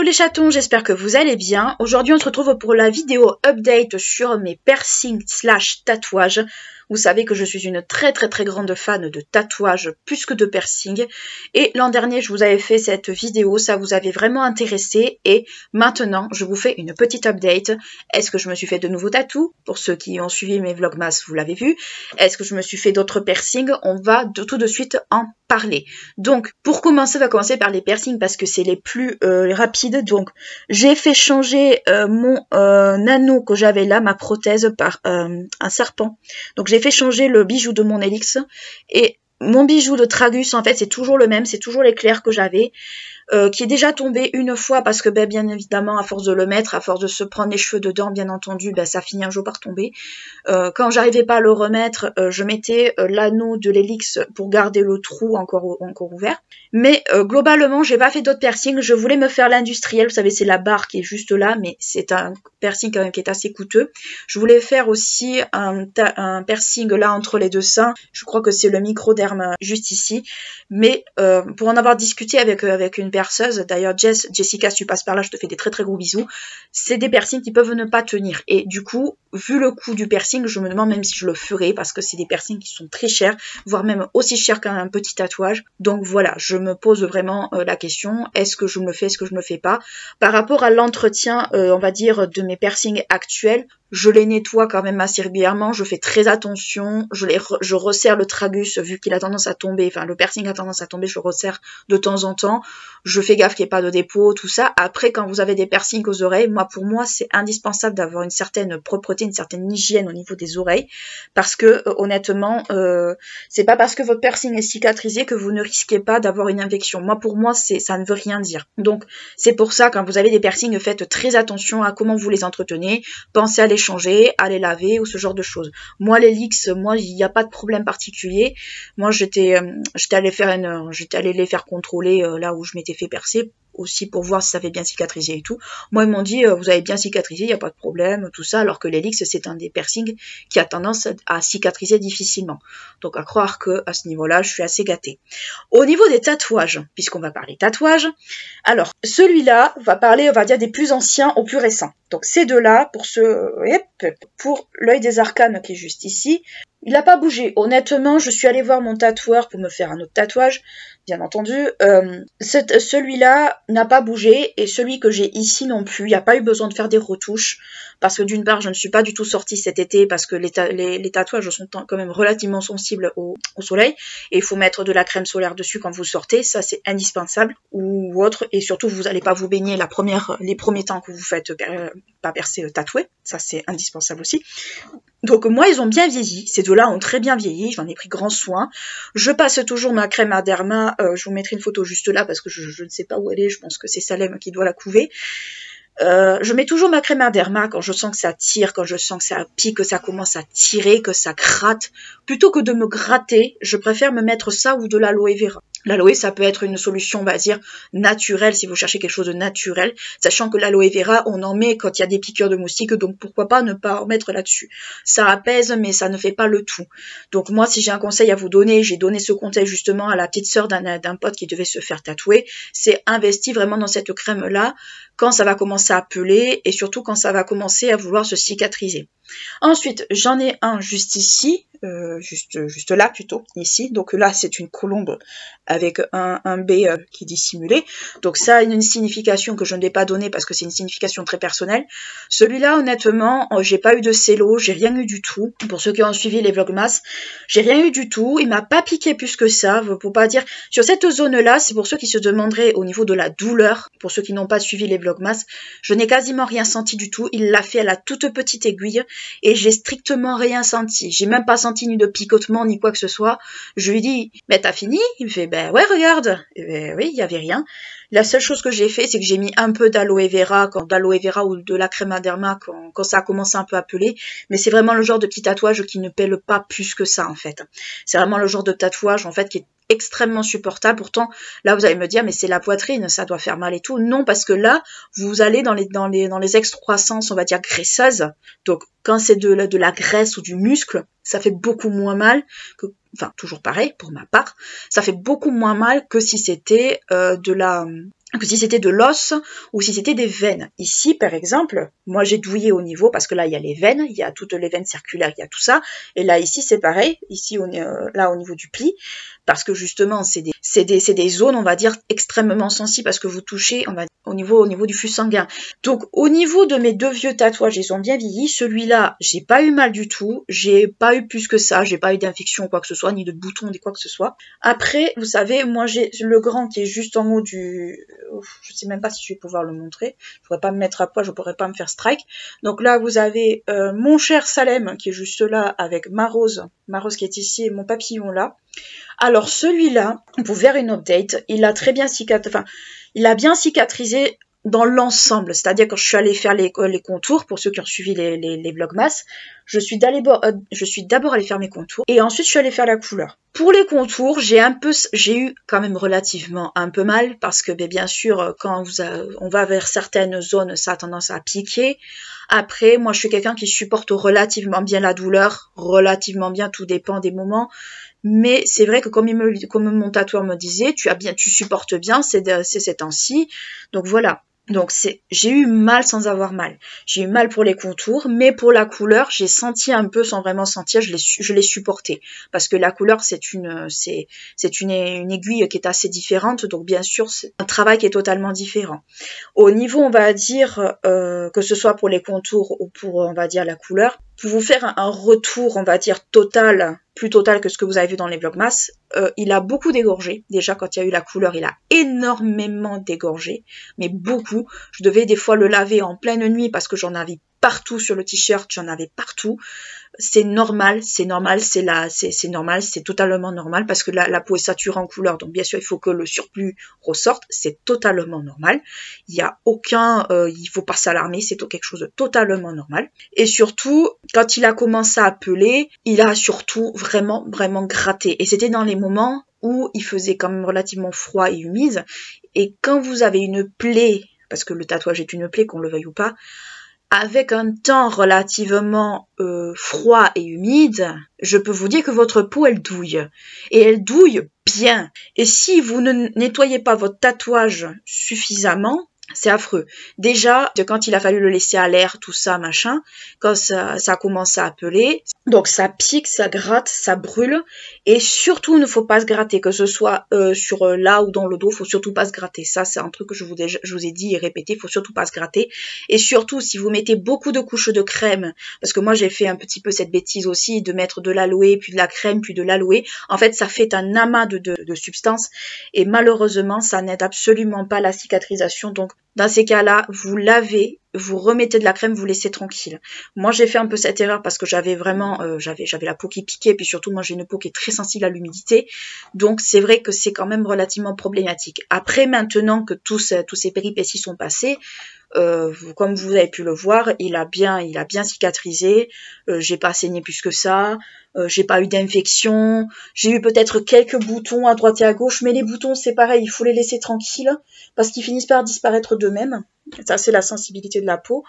les chatons, j'espère que vous allez bien. Aujourd'hui on se retrouve pour la vidéo update sur mes piercings / tatouages. Vous savez que je suis une très grande fan de tatouages plus que de piercing. Et l'an dernier je vous avais fait cette vidéo, ça vous avait vraiment intéressé. Et maintenant je vous fais une petite update. Est-ce que je me suis fait de nouveaux tatous? Pour ceux qui ont suivi mes vlogmas, vous l'avez vu. Est-ce que je me suis fait d'autres piercings? On va tout de suite en parler. Donc pour commencer, on va commencer par les piercings parce que c'est les plus rapides. Donc j'ai fait changer mon anneau que j'avais là, ma prothèse, par un serpent. Donc j'ai fait changer le bijou de mon Helix et mon bijou de Tragus en fait c'est toujours le même, c'est toujours l'éclair que j'avais. Qui est déjà tombé une fois parce que bien évidemment à force de le mettre, à force de se prendre les cheveux dedans bien entendu, ça finit un jour par tomber. Quand j'arrivais pas à le remettre, je mettais l'anneau de l'Helix pour garder le trou encore ouvert. Mais globalement j'ai pas fait d'autres piercings, je voulais me faire l'industriel, vous savez c'est la barre qui est juste là, mais c'est un piercing quand même qui est assez coûteux. Je voulais faire aussi un piercing là entre les deux seins, je crois que c'est le microderme juste ici, mais pour en avoir discuté avec une perceuse, d'ailleurs Jessica, si tu passes par là, je te fais des très gros bisous, c'est des piercings qui peuvent ne pas tenir, et du coup, vu le coût du piercing, je me demande même si je le ferai, parce que c'est des piercings qui sont très chers, voire même aussi chers qu'un petit tatouage, donc voilà, je me pose vraiment la question, est-ce que je me le fais, est-ce que je me le fais pas, par rapport à l'entretien, on va dire, de mes piercings actuels, je les nettoie quand même assez régulièrement, je fais très attention, je resserre le tragus vu qu'il a tendance à tomber, enfin le piercing a tendance à tomber, je resserre de temps en temps, je fais gaffe qu'il n'y ait pas de dépôt, tout ça. Après quand vous avez des piercings aux oreilles, pour moi c'est indispensable d'avoir une certaine propreté, une certaine hygiène au niveau des oreilles, parce que honnêtement, c'est pas parce que votre piercing est cicatrisé que vous ne risquez pas d'avoir une infection. Pour moi ça ne veut rien dire. Donc c'est pour ça quand vous avez des piercings, faites très attention à comment vous les entretenez, pensez à les changer, à les laver ou ce genre de choses. Moi l'Helix, il n'y a pas de problème particulier. Moi j'étais allée les faire contrôler là où je m'étais fait percer aussi pour voir si ça avait bien cicatrisé et tout. Moi ils m'ont dit vous avez bien cicatrisé, il n'y a pas de problème, tout ça, alors que l'Helix c'est un des piercings qui a tendance à cicatriser difficilement. Donc à croire que à ce niveau-là je suis assez gâtée. Au niveau des tatouages, puisqu'on va parler tatouages, alors celui-là va parler, on va dire, des plus anciens aux plus récents. Donc ces deux-là, pour l'œil des arcanes qui est juste ici, il n'a pas bougé. Honnêtement, je suis allée voir mon tatoueur pour me faire un autre tatouage. Bien entendu, celui-là n'a pas bougé et celui que j'ai ici non plus. Il n'y a pas eu besoin de faire des retouches parce que d'une part, je ne suis pas du tout sortie cet été parce que les tatouages sont quand même relativement sensibles au soleil et il faut mettre de la crème solaire dessus quand vous sortez. Ça, c'est indispensable ou autre. Et surtout, vous n'allez pas vous baigner les premiers temps que vous faites pas percer tatouer. Ça, c'est indispensable aussi. Donc moi, ils ont bien vieilli. Ces deux-là ont très bien vieilli. J'en ai pris grand soin. Je passe toujours ma crème à derma. Je vous mettrai une photo juste là parce que je ne sais pas où elle est. Je pense que c'est Salem qui doit la couver. Je mets toujours ma crème à derma quand je sens que ça tire, quand je sens que ça pique, que ça commence à tirer, que ça gratte. Plutôt que de me gratter, je préfère me mettre ça ou de l'aloe vera. L'aloe, ça peut être une solution, on va dire, naturelle, si vous cherchez quelque chose de naturel, sachant que l'aloe vera, on en met quand il y a des piqûres de moustiques, donc pourquoi pas ne pas en mettre là-dessus. Ça apaise, mais ça ne fait pas le tout. Donc moi, si j'ai un conseil à vous donner, j'ai donné ce conseil justement à la petite sœur d'un pote qui devait se faire tatouer, c'est investir vraiment dans cette crème-là, quand ça va commencer à peler, et surtout quand ça va commencer à vouloir se cicatriser. Ensuite, j'en ai un juste ici, juste là plutôt, ici. Donc là, c'est une colombe avec un B qui est dissimulé. Donc ça a une signification que je ne vais pas donner parce que c'est une signification très personnelle. Celui-là, honnêtement, j'ai pas eu de cello, j'ai rien eu du tout. Pour ceux qui ont suivi les vlogmas, j'ai rien eu du tout. Il m'a pas piqué plus que ça, pour pas dire. Sur cette zone-là, c'est pour ceux qui se demanderaient au niveau de la douleur, pour ceux qui n'ont pas suivi les vlogmas, je n'ai quasiment rien senti du tout. Il l'a fait à la toute petite aiguille et j'ai strictement rien senti. J'ai même pas senti ni de picotement ni quoi que ce soit. Je lui dis, mais t'as fini? Il me fait, ouais, regarde. Et oui, il y avait rien. La seule chose que j'ai fait, c'est que j'ai mis un peu d'aloe vera ou de la crème à derma quand ça a commencé un peu à peler. Mais c'est vraiment le genre de petit tatouage qui ne pèle pas plus que ça, en fait. C'est vraiment le genre de tatouage, en fait, qui est extrêmement supportable. Pourtant, là, vous allez me dire, mais c'est la poitrine, ça doit faire mal et tout. Non, parce que là, vous allez dans les excroissances, on va dire, graisseuses. Donc, quand c'est de la graisse ou du muscle, ça fait beaucoup moins mal que, enfin, toujours pareil, pour ma part, ça fait beaucoup moins mal que si c'était de que si c'était de l'os ou si c'était des veines. Ici, par exemple, moi j'ai douillé au niveau, parce que là il y a les veines, il y a toutes les veines circulaires, il y a tout ça. Et là ici c'est pareil, ici là au niveau du pli, parce que justement c'est des zones, on va dire, extrêmement sensibles, parce que vous touchez, on va dire, au niveau du flux sanguin. Donc au niveau de mes deux vieux tatouages, ils ont bien vieilli. Celui-là, j'ai pas eu mal du tout, j'ai pas eu plus que ça, j'ai pas eu d'infection ou quoi que ce soit, ni de boutons, ni quoi que ce soit. Après, vous savez, moi j'ai le grand qui est juste en haut du... Je sais même pas si je vais pouvoir le montrer. Je pourrais pas me mettre à poids, je pourrais pas me faire strike. Donc là, vous avez mon cher Salem qui est juste là avec ma rose qui est ici et mon papillon là. Alors celui-là, pour faire une update, il a très bien cicatrisé dans l'ensemble, c'est-à-dire quand je suis allée faire les contours, pour ceux qui ont suivi les vlogmas, je suis d'abord allée faire mes contours et ensuite je suis allée faire la couleur. Pour les contours, j'ai eu quand même relativement un peu mal parce que bien sûr quand on va vers certaines zones, ça a tendance à piquer. Après, moi je suis quelqu'un qui supporte relativement bien la douleur, relativement bien, tout dépend des moments. Mais c'est vrai que comme mon tatoueur me disait, tu supportes bien ces temps-ci. Donc voilà. Donc j'ai eu mal sans avoir mal. J'ai eu mal pour les contours, mais pour la couleur, j'ai senti un peu sans vraiment sentir, je l'ai supporté. Parce que la couleur, c'est une aiguille qui est assez différente, donc bien sûr, c'est un travail qui est totalement différent. Au niveau, on va dire, que ce soit pour les contours ou pour, on va dire, la couleur, pour vous faire un retour, on va dire, plus total que ce que vous avez vu dans les vlogmas, il a beaucoup dégorgé. Déjà, quand il y a eu la couleur, il a énormément dégorgé, mais beaucoup. Je devais des fois le laver en pleine nuit parce que j'en avais partout sur le t-shirt, j'en avais partout. C'est normal, c'est totalement normal parce que la peau est saturée en couleur, donc bien sûr il faut que le surplus ressorte, c'est totalement normal. Il y a il faut pas s'alarmer, c'est quelque chose de totalement normal. Et surtout, quand il a commencé à peler, il a surtout vraiment gratté. Et c'était dans les moments où il faisait quand même relativement froid et humide. Et quand vous avez une plaie, parce que le tatouage est une plaie, qu'on le veuille ou pas, avec un temps relativement froid et humide, je peux vous dire que votre peau, elle douille. Et elle douille bien. Et si vous ne nettoyez pas votre tatouage suffisamment, c'est affreux. Déjà, quand il a fallu le laisser à l'air, tout ça, machin, quand ça a commencé à peler, donc ça pique, ça gratte, ça brûle, et surtout, il ne faut pas se gratter, que ce soit sur là ou dans le dos, il faut surtout pas se gratter. Ça, c'est un truc que je vous ai dit et répété, il faut surtout pas se gratter. Et surtout, si vous mettez beaucoup de couches de crème, parce que moi, j'ai fait un petit peu cette bêtise aussi, de mettre de l'aloe, puis de la crème, puis de l'aloe, en fait, ça fait un amas de substances, et malheureusement, ça n'aide absolument pas la cicatrisation. Donc, dans ces cas-là, vous lavez, vous remettez de la crème, vous laissez tranquille. Moi, j'ai fait un peu cette erreur parce que j'avais vraiment, j'avais la peau qui piquait, puis surtout, moi, j'ai une peau qui est très sensible à l'humidité. Donc, c'est vrai que c'est quand même relativement problématique. Après, maintenant que tous ces péripéties sont passées, comme vous avez pu le voir, il a bien cicatrisé. J'ai pas saigné plus que ça. J'ai pas eu d'infection. J'ai eu peut-être quelques boutons à droite et à gauche, mais les boutons, c'est pareil, il faut les laisser tranquilles parce qu'ils finissent par disparaître d'eux-mêmes. Ça, c'est la sensibilité de la peau.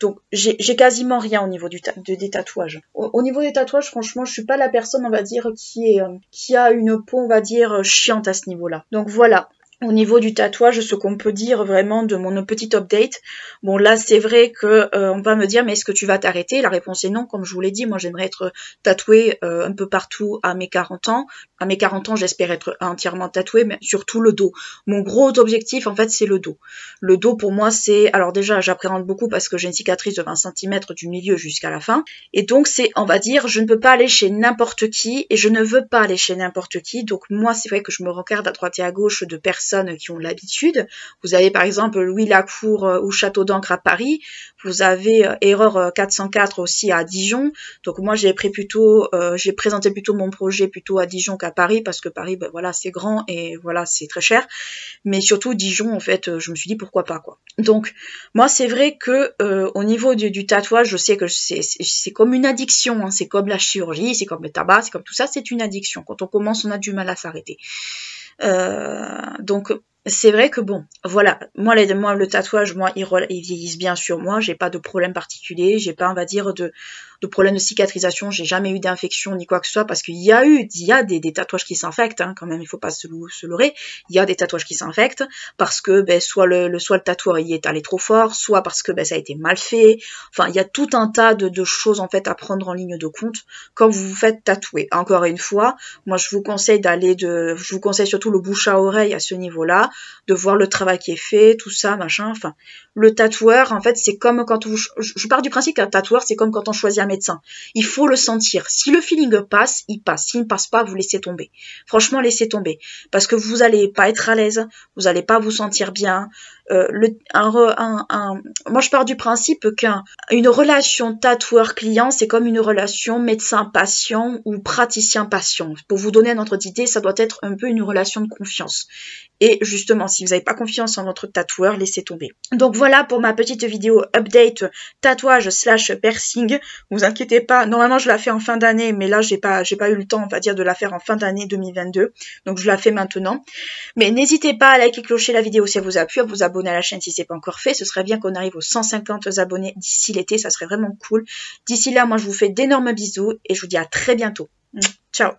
Donc, j'ai quasiment rien au niveau des tatouages. Au niveau des tatouages, franchement, je suis pas la personne, on va dire, qui a une peau, on va dire, chiante à ce niveau-là. Donc voilà. Au niveau du tatouage, ce qu'on peut dire vraiment de mon petite update, bon là c'est vrai que on va me dire mais est-ce que tu vas t'arrêter? La réponse est non, comme je vous l'ai dit, moi j'aimerais être tatouée un peu partout à mes 40 ans. À mes 40 ans, j'espère être entièrement tatouée, mais surtout le dos. Mon gros objectif en fait c'est le dos. Le dos pour moi c'est, alors déjà j'appréhende beaucoup parce que j'ai une cicatrice de 20 cm du milieu jusqu'à la fin. Et donc c'est, on va dire, je ne peux pas aller chez n'importe qui et je ne veux pas aller chez n'importe qui. Donc moi c'est vrai que je me regarde à droite et à gauche de personnes qui ont l'habitude. Vous avez par exemple Louis Lacour ou Château d'Ancre à Paris. Vous avez Erreur 404 aussi à Dijon. Donc moi j'ai présenté plutôt mon projet plutôt à Dijon qu'à Paris parce que Paris, ben voilà, c'est grand et voilà, c'est très cher. Mais surtout Dijon, en fait, je me suis dit pourquoi pas quoi. Donc moi c'est vrai que au niveau du tatouage, je sais que c'est comme une addiction. Hein. C'est comme la chirurgie, c'est comme le tabac, c'est comme tout ça, c'est une addiction. Quand on commence, on a du mal à s'arrêter. Donc c'est vrai que bon, voilà, moi le tatouage, moi, ils vieillissent bien sur moi, j'ai pas de problème particulier, j'ai pas, on va dire, de problème de cicatrisation, j'ai jamais eu d'infection ni quoi que ce soit, parce qu'il y a des tatouages qui s'infectent, hein, quand même, il faut pas se leurrer, il y a des tatouages qui s'infectent, parce que, ben, soit le tatoueur y est allé trop fort, soit parce que, ben, ça a été mal fait, enfin, il y a tout un tas de choses, en fait, à prendre en ligne de compte quand vous vous faites tatouer. Encore une fois, moi, je vous conseille je vous conseille surtout le bouche à oreille à ce niveau-là, de voir le travail qui est fait, tout ça, machin. Enfin, le tatoueur, en fait, c'est comme quand je pars du principe qu'un tatoueur, c'est comme quand on choisit un médecin. Il faut le sentir. Si le feeling passe, il passe. S'il ne passe pas, vous laissez tomber. Franchement, laissez tomber. Parce que vous allez pas être à l'aise, vous allez pas vous sentir bien. Moi, je pars du principe qu'une relation tatoueur-client, c'est comme une relation médecin-patient ou praticien-patient. Pour vous donner notre idée, ça doit être un peu une relation de confiance. Et justement, si vous n'avez pas confiance en votre tatoueur, laissez tomber. Donc voilà pour ma petite vidéo update tatouage / piercing. Vous inquiétez pas, normalement je la fais en fin d'année, mais là j'ai pas eu le temps, on va dire, de la faire en fin d'année 2022. Donc je la fais maintenant. Mais n'hésitez pas à liker, clocher la vidéo si elle vous a plu, à vous abonner à la chaîne si c'est pas encore fait. Ce serait bien qu'on arrive aux 150 abonnés d'ici l'été, ça serait vraiment cool. D'ici là, moi je vous fais d'énormes bisous et je vous dis à très bientôt. Ciao.